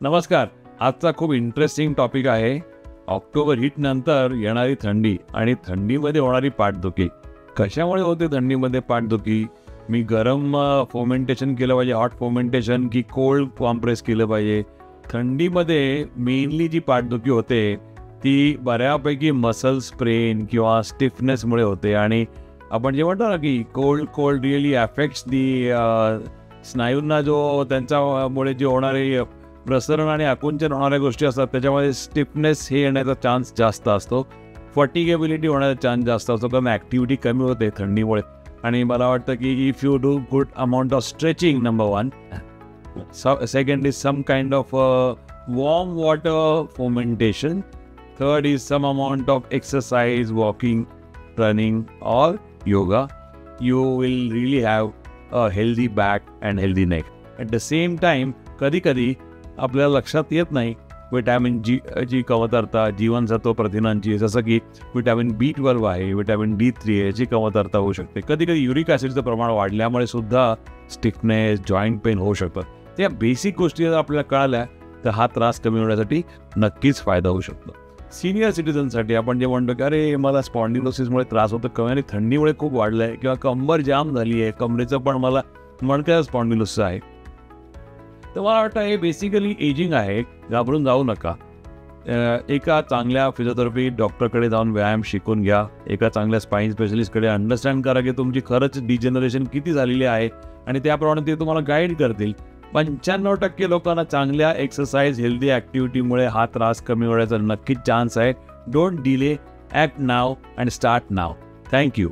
नमस्कार. आजचा खूप इंटरेस्टिंग टॉपिक आहे ऑक्टोबर हीट नंतर येणारी थंडी आणि थंडीमध्ये होणारी पाठदुखी. कशामुळे होते थंडीमध्ये पाठदुखी? मी गरम फोमेंटेशन केलं पाहिजे, हॉट फोमेंटेशन की कोल्ड कॉम्प्रेस केलं पाहिजे? थंडीमध्ये मेनली जी पाठदुखी होते ती बऱ्यापैकी मसल स्प्रेन किंवा स्टिफनेसमुळे होते. आणि आपण जे म्हणतो ना की कोल्ड रिअली अफेक्ट्स दी स्नायूंना, जो त्यांच्यामुळे जे होणारे प्रसरण आणि आकुंचन होणाऱ्या गोष्टी असतात त्याच्यामध्ये स्टिफनेस हे येण्याचा चान्स जास्त असतो, फटिगेबिलिटी होण्याचा चान्स जास्त असतो, कारण ॲक्टिव्हिटी कमी होते थंडीमुळे. आणि मला वाटतं की if you do good amount of stretching, number one. Second is some kind of warm water fomentation. Third is some amount of exercise, walking, running or yoga. You will really have a healthy back and healthy neck. At the same time, कधी आपल्याला लक्षात येत नाही vitamin जी कमतरता, जीवनसत्व प्रथिनांची, जसं की विटॅमिन B12 आहे, विटॅमिन D3 आहे, याची कमतरता होऊ शकते. कधी युरिक ॲसिडचं प्रमाण वाढल्यामुळे सुद्धा स्टिफनेस, जॉईंट पेन होऊ शकतात. त्या बेसिक गोष्टी जर आपल्याला कळाल्या तर हा त्रास कमी होण्यासाठी नक्कीच फायदा होऊ शकतो. सिनियर सिटीजनसाठी आपण जे म्हणतो की अरे मला स्पॉन्डिलोसिसमुळे त्रास होतो, कमी आणि थंडीमुळे खूप वाढलं आहे, किंवा कंबर जाम झाली आहे, कमरेचं पण मला मणक्याचा स्पॉन्डिलोसिस आहे, तर मला वाटतं हे बेसिकली एजिंग आहे. घाबरून जाऊ नका. एका चांगल्या फिजिओथेरपी डॉक्टरकडे जाऊन व्यायाम शिकून घ्या. एका चांगल्या स्पाईन स्पेशलिस्टकडे अंडरस्टँड करा की तुमची खरंच डिजनरेशन किती झालेली आहे, आणि त्याप्रमाणे ते तुम्हाला गाईड करतील. 95% लोकांना चांगल्या एक्सरसाइज, हेल्दी ॲक्टिव्हिटीमुळे हा त्रास कमी होण्याचा नक्कीच चान्स आहे. Don't delay, act now and start now. Thank you.